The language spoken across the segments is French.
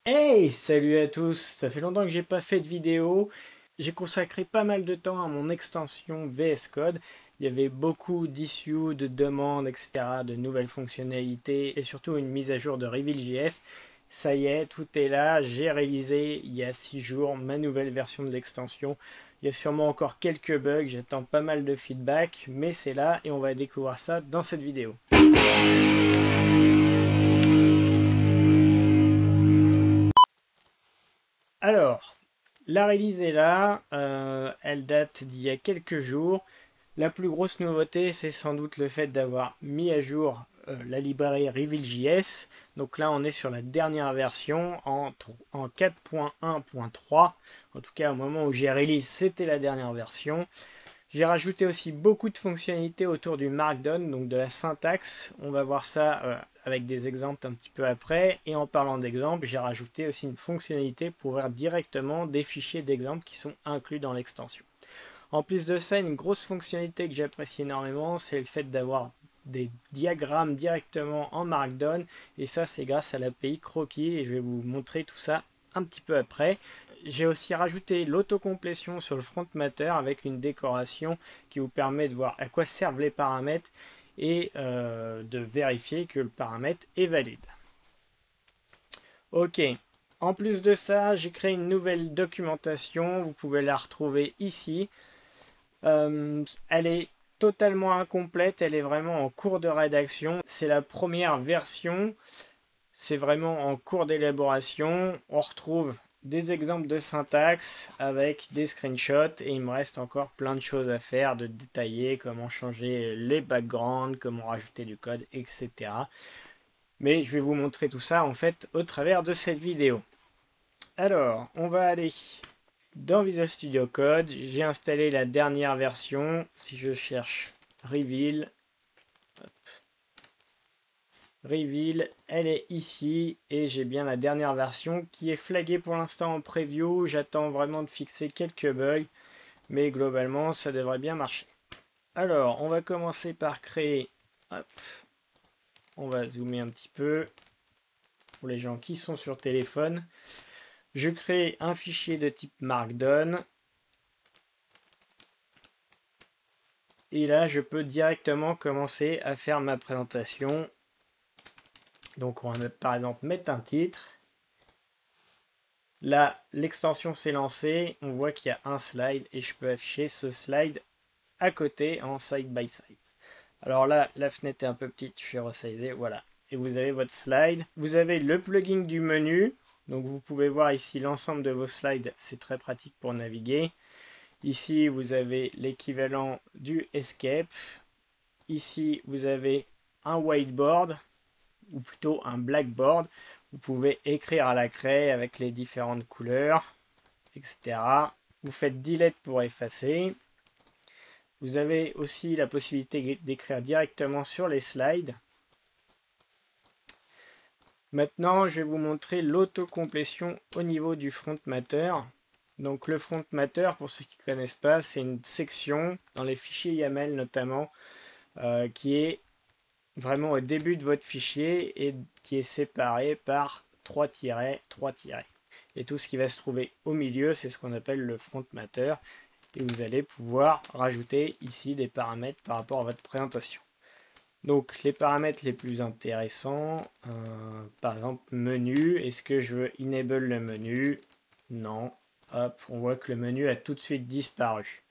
Hey, salut à tous! Ça fait longtemps que j'ai pas fait de vidéo. J'ai consacré pas mal de temps à mon extension VS Code. Il y avait beaucoup d'issues, de demandes, etc., de nouvelles fonctionnalités et surtout une mise à jour de Reveal.js. Ça y est, tout est là. J'ai réalisé il y a 6 jours ma nouvelle version de l'extension. Il y a sûrement encore quelques bugs, j'attends pas mal de feedback, mais c'est là et on va découvrir ça dans cette vidéo. Alors, la release est là, elle date d'il y a quelques jours. La plus grosse nouveauté, c'est sans doute le fait d'avoir mis à jour la librairie Reveal.js. Donc là, on est sur la dernière version en 4.1.3. En tout cas, au moment où j'ai release, c'était la dernière version. J'ai rajouté aussi beaucoup de fonctionnalités autour du Markdown, donc de la syntaxe. On va voir ça avec des exemples un petit peu après. Et en parlant d'exemples, j'ai rajouté aussi une fonctionnalité pour ouvrir directement des fichiers d'exemples qui sont inclus dans l'extension. En plus de ça, une grosse fonctionnalité que j'apprécie énormément, c'est le fait d'avoir des diagrammes directement en Markdown. Et ça, c'est grâce à l'API Croquis. Et je vais vous montrer tout ça un petit peu après. J'ai aussi rajouté l'autocomplétion sur le front matter avec une décoration qui vous permet de voir à quoi servent les paramètres et de vérifier que le paramètre est valide. Ok, en plus de ça, j'ai créé une nouvelle documentation, vous pouvez la retrouver ici. Elle est totalement incomplète, elle est vraiment en cours de rédaction. C'est la première version, c'est vraiment en cours d'élaboration. On retrouve des exemples de syntaxe avec des screenshots et il me reste encore plein de choses à faire, de détailler comment changer les backgrounds, comment rajouter du code, etc. Mais je vais vous montrer tout ça en fait au travers de cette vidéo. Alors, on va aller dans Visual Studio Code. J'ai installé la dernière version. Si je cherche Reveal, Reveal, elle est ici et j'ai bien la dernière version qui est flaguée pour l'instant en preview. J'attends vraiment de fixer quelques bugs, mais globalement ça devrait bien marcher. Alors, on va commencer par créer, hop, on va zoomer un petit peu pour les gens qui sont sur téléphone. Je crée un fichier de type Markdown. Et là, je peux directement commencer à faire ma présentation. Donc on va par exemple mettre un titre. Là, l'extension s'est lancée. On voit qu'il y a un slide et je peux afficher ce slide à côté en side by side. Alors là, la fenêtre est un peu petite, je vais resizer, voilà. Et vous avez votre slide. Vous avez le plugin du menu. Donc vous pouvez voir ici l'ensemble de vos slides. C'est très pratique pour naviguer. Ici, vous avez l'équivalent du Escape. Ici, vous avez un whiteboard, ou plutôt un blackboard. Vous pouvez écrire à la craie avec les différentes couleurs, etc. Vous faites delete pour effacer. Vous avez aussi la possibilité d'écrire directement sur les slides. Maintenant, je vais vous montrer l'autocomplétion au niveau du front matter. Donc le front matter, pour ceux qui ne connaissent pas, c'est une section dans les fichiers YAML notamment qui est vraiment au début de votre fichier et qui est séparé par 3 tirets, 3 tirets. Et tout ce qui va se trouver au milieu, c'est ce qu'on appelle le front matter. Et vous allez pouvoir rajouter ici des paramètres par rapport à votre présentation. Donc les paramètres les plus intéressants, par exemple menu, est-ce que je veux enable le menu? Non. Hop, on voit que le menu a tout de suite disparu.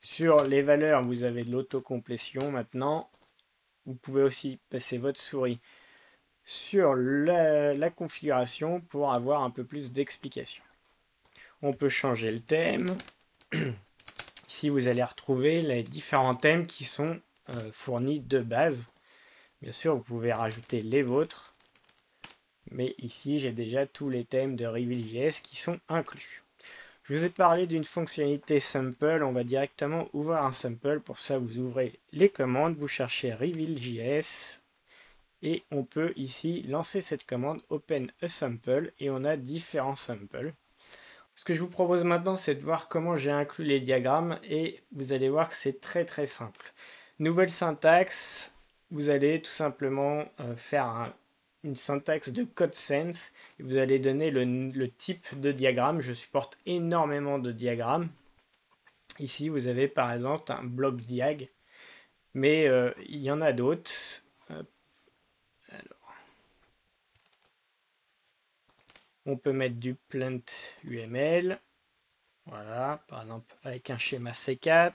Sur les valeurs, vous avez de l'autocomplétion maintenant. Vous pouvez aussi passer votre souris sur la configuration pour avoir un peu plus d'explications. On peut changer le thème. Ici, vous allez retrouver les différents thèmes qui sont fournis de base. Bien sûr, vous pouvez rajouter les vôtres. Mais ici, j'ai déjà tous les thèmes de Reveal.js qui sont inclus. Je vous ai parlé d'une fonctionnalité sample. On va directement ouvrir un sample. Pour ça, vous ouvrez les commandes, vous cherchez Reveal.js. Et on peut ici lancer cette commande Open a sample et on a différents samples. Ce que je vous propose maintenant, c'est de voir comment j'ai inclus les diagrammes et vous allez voir que c'est très simple. Nouvelle syntaxe, vous allez tout simplement faire une syntaxe de CodeSense et vous allez donner le type de diagramme. Je supporte énormément de diagrammes. Ici, vous avez par exemple un bloc diag, mais il y en a d'autres. Alors, on peut mettre du plant UML. Voilà, par exemple avec un schéma C4.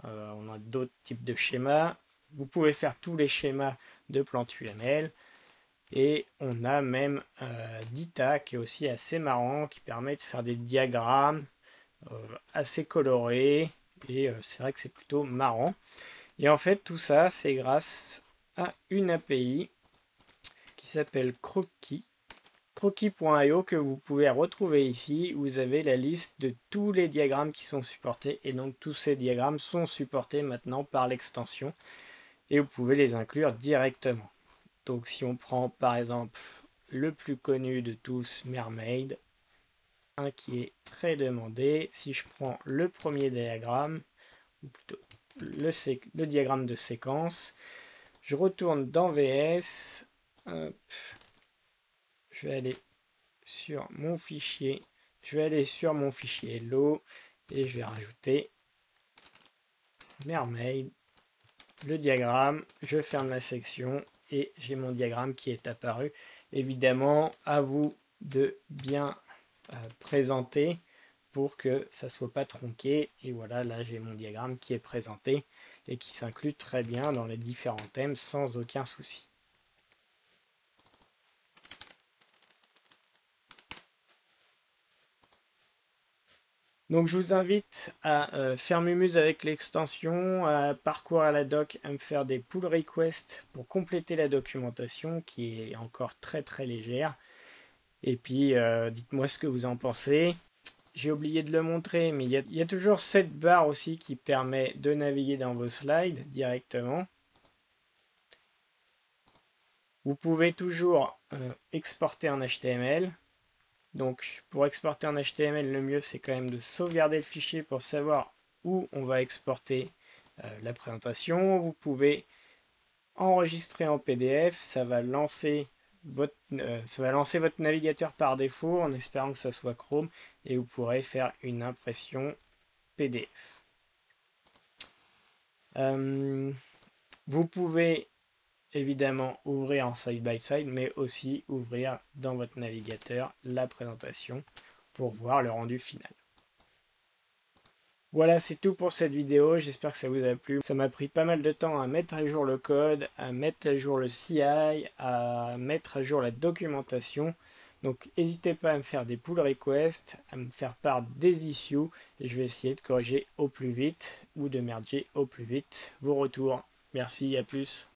On a d'autres types de schémas. Vous pouvez faire tous les schémas de plant UML. Et on a même Dita qui est aussi assez marrant, qui permet de faire des diagrammes assez colorés. Et c'est vrai que c'est plutôt marrant. Et en fait, tout ça, c'est grâce à une API qui s'appelle Croquis. Croquis.io que vous pouvez retrouver ici. Vous avez la liste de tous les diagrammes qui sont supportés. Et donc, tous ces diagrammes sont supportés maintenant par l'extension. Et vous pouvez les inclure directement. Donc, si on prend par exemple le plus connu de tous, Mermaid, un qui est très demandé. Si je prends le premier diagramme, ou plutôt le diagramme de séquence, je retourne dans VS, hop, je vais aller sur mon fichier, hello et je vais rajouter Mermaid, le diagramme, je ferme la section et j'ai mon diagramme qui est apparu. Évidemment, à vous de bien présenter pour que ça soit pas tronqué. Et voilà, là j'ai mon diagramme qui est présenté et qui s'inclut très bien dans les différents thèmes sans aucun souci. Donc je vous invite à faire mumuse avec l'extension, à parcourir la doc, à me faire des pull requests pour compléter la documentation qui est encore très légère. Et puis dites-moi ce que vous en pensez. J'ai oublié de le montrer, mais il y a toujours cette barre aussi qui permet de naviguer dans vos slides directement. Vous pouvez toujours exporter en HTML. Donc pour exporter en HTML, le mieux c'est quand même de sauvegarder le fichier pour savoir où on va exporter la présentation. Vous pouvez enregistrer en PDF, ça va lancer votre navigateur par défaut en espérant que ça soit Chrome et vous pourrez faire une impression PDF. Vous pouvez évidemment ouvrir en side-by-side, mais aussi ouvrir dans votre navigateur la présentation pour voir le rendu final. Voilà, c'est tout pour cette vidéo, j'espère que ça vous a plu. Ça m'a pris pas mal de temps à mettre à jour le code, à mettre à jour le CI, à mettre à jour la documentation. Donc n'hésitez pas à me faire des pull requests, à me faire part des issues, et je vais essayer de corriger au plus vite ou de merger au plus vite vos retours. Merci, à plus.